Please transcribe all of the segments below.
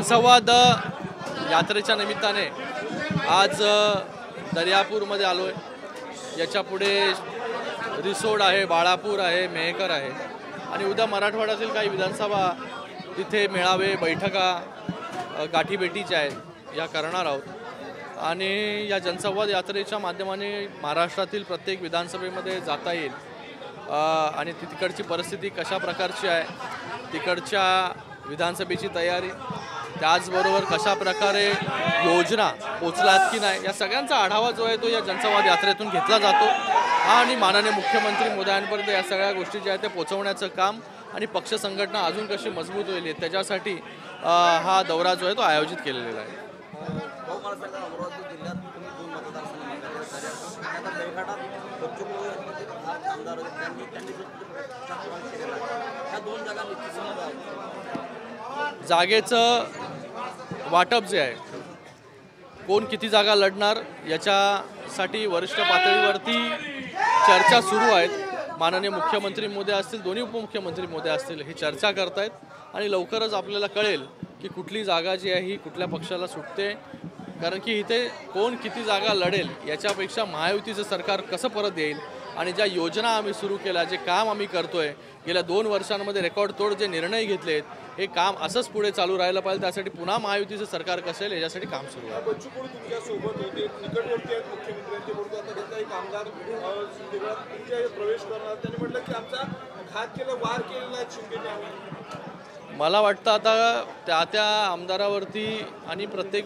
जनसंवाद यात्रेच्या निमित्ताने आज दर्यापूरमध्ये आलोय। याच्या पुढे रिसोड आहे, बाळापूर आहे, मेहकर आहे आणि उद्या मराठवाड्यातील काही विधानसभा तिथे मेळावे बैठका गाठीभेटीच्या आहेत या करणार आहोत आणि या जनसंवाद यात्रेच्या माध्यमाने महाराष्ट्रातील प्रत्येक विधानसभेमध्ये जाता येईल आणि तिकडची परिस्थिती कशा प्रकारची आहे, तिकडच्या विधानसभेची तयारी, त्याचबरोबर कशा प्रकारे योजना पोचलात की नाही या सगळ्यांचा आढावा जो आहे तो या जनसंवाद यात्रेतून घेतला जातो आणि माननीय मुख्यमंत्री महोदयांपर्यंत या सगळ्या गोष्टी ज्या आहेत ते पोहोचवण्याचं काम आणि पक्ष संघटना अजून कशी मजबूत होईल त्याच्यासाठी हा दौरा जो आहे तो आयोजित केलेला आहे। जागेचं वाटप जे आहे, कोण किती जागा लढणार याच्यासाठी वरिष्ठ पातळीवरती चर्चा सुरू आहेत। माननीय मुख्यमंत्री महोदय असतील, दोन्ही उपमुख्यमंत्री महोदय असतील, हे चर्चा करतायत आणि लवकरच आपल्याला कळेल की कुठली जागा जी आहे ही कुठल्या पक्षाला सुटते, कारण की इथे कोण किती जागा लढेल याच्यापेक्षा महायुतीचं सरकार कसं परत येईल आणि ज्या योजना आम्ही सुरू केल्या, जे काम आम्ही करतोय गेल्या 2 वर्षांमध्ये रेकॉर्ड तोड जे निर्णय घेतलेत हे काम असंच पुढे चालू राहायला पाहिजे, त्यासाठी पुन्हा महायुतीचं सरकार कसं येईल याच्यासाठी काम सुरू आहे। मला वाटतं आता त्या आमदारावरती आणि प्रत्येक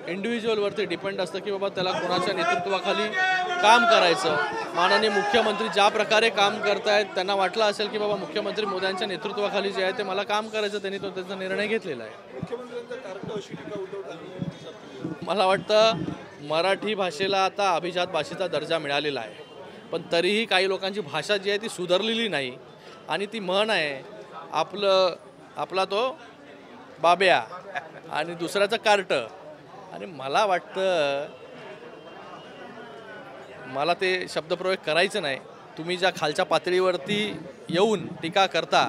इंडिव्हिज्युअलवरती डिपेंड असतं की बाबा त्याला कोणाच्या नेतृत्वाखाली काम करायचं। माननीय मुख्यमंत्री ज्या प्रकारे काम करतायत त्यांना वाटलं असेल की बाबा मुख्यमंत्री मोदयांच्या नेतृत्वाखाली जे आहे ते मला काम करायचं, त्यांनी तो त्याचा निर्णय घेतलेला आहे। मला वाटतं मराठी भाषेला आता अभिजात भाषेचा दर्जा मिळालेला आहे, पण तरीही काही लोकांची भाषा जी आहे ती सुधारलेली नाही आणि ती म्हण आहे आपला तो बाब्या आणि दुसऱ्याचं कार्ट। आणि मला वाटतं मला ते शब्दप्रयोग करायचं नाही। तुम्ही ज्या खालच्या पातळीवरती येऊन टीका करता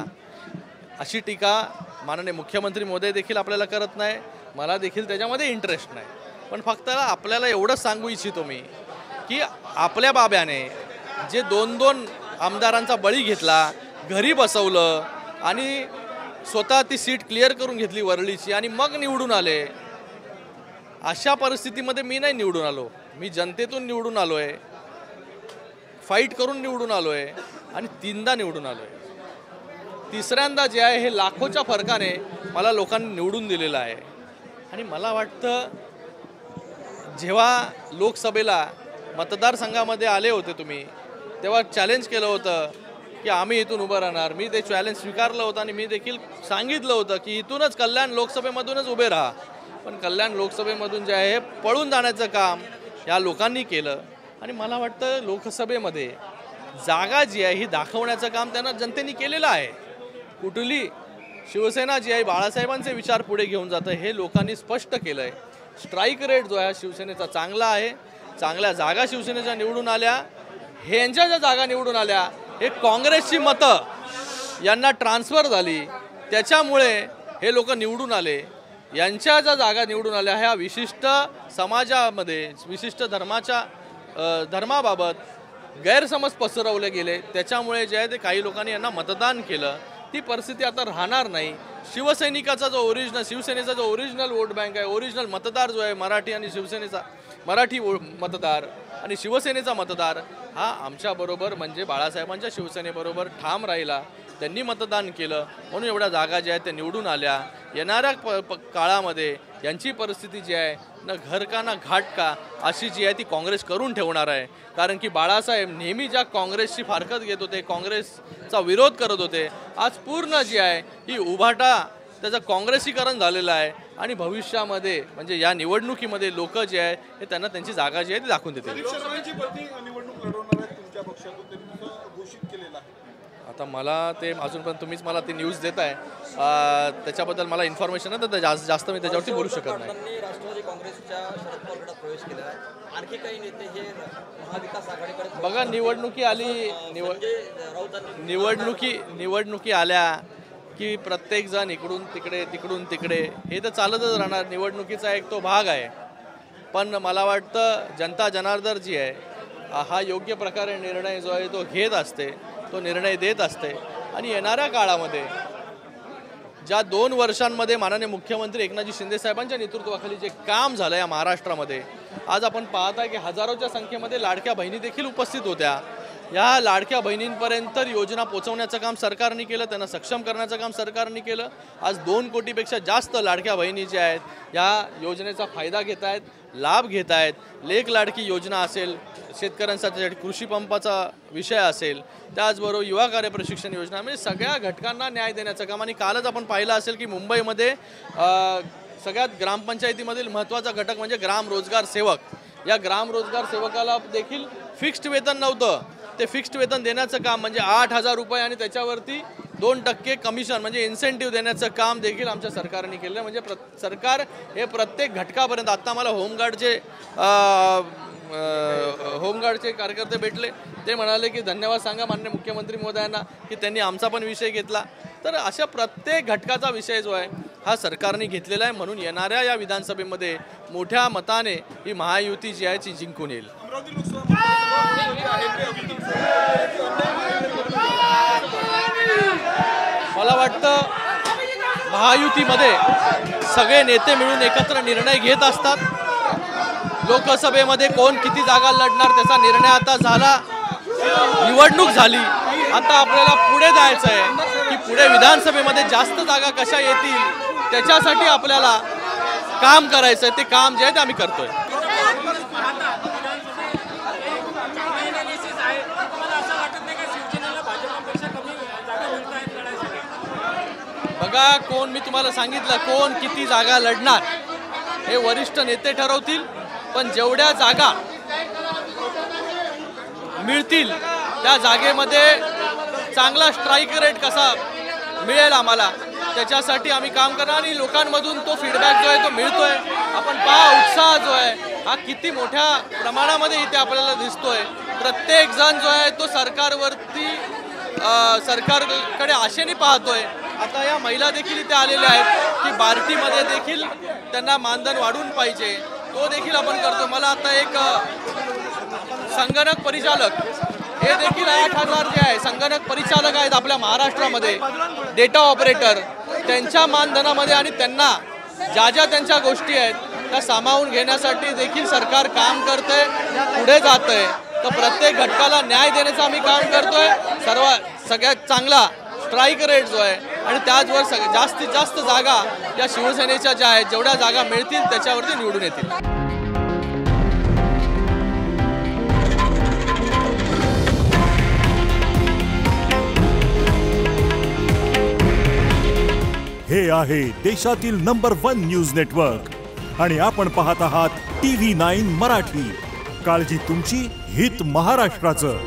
अशी टीका माननीय मुख्यमंत्री महोदय देखील आपल्याला करत नाही, मला देखील त्याच्यामध्ये इंटरेस्ट नाही, पण फक्त आपल्याला एवढंच सांगू इच्छितो मी की आपल्या बाब्याने जे 2-2 आमदारांचा बळी घेतला, घरी बसवलं आणि स्वतः ती सीट क्लिअर करून घेतली वरळीची आणि मग निवडून आले, अशा परिस्थितीमध्ये मी नाही निवडून आलो, मी जनतेतून निवडून आलोय, फाईट करून निवडून आलोय आणि 3दा निवडून आलोय। तिसऱ्यांदा जे आहे हे लाखोच्या फरकाने मला लोकांनी निवडून दिलेलं आहे आणि मला वाटतं जेव्हा लोकसभेला मतदारसंघामध्ये आले होते तुम्ही तेव्हा चॅलेंज केलं होतं की आम्ही इथून उभं राहणार, मी ते चॅलेंज स्वीकारलं होतं आणि मी देखील सांगितलं होतं की इथूनच कल्याण लोकसभेमधूनच उभे राहा, पण कल्याण लोकसभेमधून जे आहे पळून जाण्याचं काम या लोकांनी केलं आणि मला वाटतं लोकसभेमध्ये जागा जी आहे ही दाखवण्याचं काम त्यांना जनतेने केलेलं आहे। कुठली शिवसेना जी आहे बाळासाहेबांचे विचार पुढे घेऊन जातं हे लोकांनी स्पष्ट केलं आहे। स्ट्राईक रेट जो आहे शिवसेनेचा चांगला आहे, चांगल्या जागा शिवसेनेच्या निवडून आल्या, हे यांच्या ज्या जागा निवडून आल्या हे काँग्रेसची मतं यांना ट्रान्सफर झाली, त्याच्यामुळे हे लोक निवडून आले। यांच्या ज्या जागा निवडून आल्या ह्या विशिष्ट समाजामध्ये विशिष्ट धर्माबाबत गैरसमज पसरवले गेले, त्याच्यामुळे जे आहे ते काही लोकांनी यांना मतदान केलं, ती परिस्थिती आता राहणार नाही। शिवसैनिकाचा जो शिवसेनेचा जो ओरिजिनल वोट बँक आहे, ओरिजिनल मतदार जो आहे मराठी आणि शिवसेनेचा मराठी मतदार आणि शिवसेनेचा मतदार हा आमच्याबरोबर म्हणजे बाळासाहेबांच्या शिवसेनेबरोबर ठाम राहिला, त्यांनी मतदान केलं म्हणून एवढ्या जागा ज्या आहेत त्या निवडून आल्या। येणाऱ्या काळामध्ये यांची परिस्थिती जी आहे ना घर का ना घाट का अशी जी आहे ती काँग्रेस करून ठेवणार आहे, कारण की बाळासाहेब नेहमी ज्या काँग्रेसची फारकत घेत होते, काँग्रेसचा विरोध करत होते, आज पूर्ण जी आहे ही उभाटा त्याचं काँग्रेसीकरण झालेलं आहे आणि भविष्यामध्ये म्हणजे या निवडणुकीमध्ये लोक जे आहे हे त्यांना त्यांची जागा जी आहे ती दाखवून देतील। आता मला ते अजून पण तुम्हीच मला ती न्यूज देताय, त्याच्याबद्दल मला इन्फॉर्मेशन आहे, तर जास्त मी त्याच्यावरती बोलू शकत नाही। राष्ट्रवादी काँग्रेसच्या शरद पवार गटात प्रवेश केला आहे, आणखी काही नेते हे महाविकास आघाडीकडे बघा निवडणुकी आली, निवडणुकी आल्या की प्रत्येकजण इकडून तिकडे तिकडून तिकडे हे तर चालतच राहणार, निवडणुकीचा एक तो भाग आहे. पण मला वाटतं जनता जनार्दन जी आहे हा योग्य प्रकारे निर्णय जो आहे तो घेत असते, तो निर्णय देत असते. आणि येणाऱ्या काळामध्ये ज्या 2 वर्षांमध्ये माननीय मुख्यमंत्री एकनाथजी शिंदे साहेबांच्या नेतृत्वाखाली जे काम झालं या महाराष्ट्रामध्ये, आज आपण पाहताय की हजारोच्या संख्येमध्ये लाडक्या बहिणी देखील उपस्थित होत्या. या लाडक्या बहिणींपर्यंत योजना पोहोचवण्याचं काम सरकारने केलं, त्यांना सक्षम करण्याचं काम सरकारने केलं. आज 2 कोटीपेक्षा जास्त लाडक्या बहिणी ज्या आहेत या योजनेचा फायदा घेत आहेत, लाभ घेत आहेत. लेक लाडकी योजना असेल, शेतकऱ्यांसाठी कृषी पंपाचा विषय असेल, त्याचबरोबर युवा कार्य प्रशिक्षण योजना, म्हणजे सगळ्या घटकांना न्याय देण्याचं काम. आणि कालच आपण पाहिलं असेल की मुंबईमध्ये सगळ्यात ग्रामपंचायतीमधील महत्त्वाचा घटक म्हणजे ग्राम रोजगार सेवक. या ग्राम रोजगार सेवकाला देखील फिक्स्ड वेतन नव्हतं, ते फिक्स्ड वेतन देण्याचं काम म्हणजे 8,000 रुपये आणि त्याच्यावरती 2% कमिशन म्हणजे इन्सेंटिव्ह देण्याचं काम देखील आमच्या सरकारने केलं. म्हणजे सरकार हे प्रत्येक घटकापर्यंत. आत्ता मला होमगार्डचे कार्यकर्ते भेटले, ते म्हणाले की धन्यवाद सांगा माननीय मुख्यमंत्री महोदयांना की त्यांनी आमचा पण विषय घेतला. तर अशा प्रत्येक घटकाचा विषय जो आहे हा सरकारने घेतलेला आहे. म्हणून येणाऱ्या या विधानसभेमध्ये मोठ्या मताने ही महायुती जी आहे ती जिंकून येईल. मला वाटतं महायुतीमध्ये सगळे नेते मिळून एकत्र निर्णय घेत असतात. लोकसभेमध्ये कोण किती जागा लढणार त्याचा निर्णय आता झाला, निवडणूक झाली. आता आपल्याला पुढे जायचं आहे की पुढे विधानसभेमध्ये जास्त जागा कशा येतील त्याच्यासाठी आपल्याला काम करायचं आहे. ते काम जे आहे ते आम्ही करतोय. बघा, कोण मी तुम्हाला सांगितलं कोण किती जागा लढणार हे वरिष्ठ नेते ठरवतील. पण जेवढ्या जागा मिळतील त्या जागेमध्ये चांगला स्ट्राईक रेट कसा मिळेल आम्हाला त्याच्यासाठी आम्ही काम करणार. आणि लोकांमधून तो फीडबॅक जो आहे तो मिळतोय. आपण पहा उत्साह जो आहे हा किती मोठ्या प्रमाणामध्ये इथे आपल्याला दिसतोय. प्रत्येक जण जो आहे तो सरकारकडे आशेने पाहतोय. आता या महिला देखील इथे आलेल्या आहेत की बार्टीमध्ये देखील त्यांना मानधन वाढवून पाहिजे, तो देखील आपण करतो. मला आता एक संगणक परिचालक हे देखील 8,000 जे आहे संगणक परिचालक आहेत आपल्या महाराष्ट्रामध्ये, डेटा ऑपरेटर, त्यांच्या मानधनामध्ये आणि त्यांना ज्या ज्या त्यांच्या गोष्टी आहेत त्या सामावून घेण्यासाठी देखील सरकार काम करतंय, पुढे जातंय. तर प्रत्येक घटकाला न्याय देण्याचं आम्ही काम करतोय. सगळ्यात चांगला स्ट्राईक रेट जो आहे आणि त्याचवर जास्तीत जास्त जागा या शिवसेनेच्या ज्या आहेत जेवढ्या जागा मिळतील त्याच्यावरती निवडून येतील. हे आहे देशातील नंबर 1 न्यूज नेटवर्क आणि आपण पाहत आहात TV9 मराठी. काळजी तुमची, हित महाराष्ट्राचं.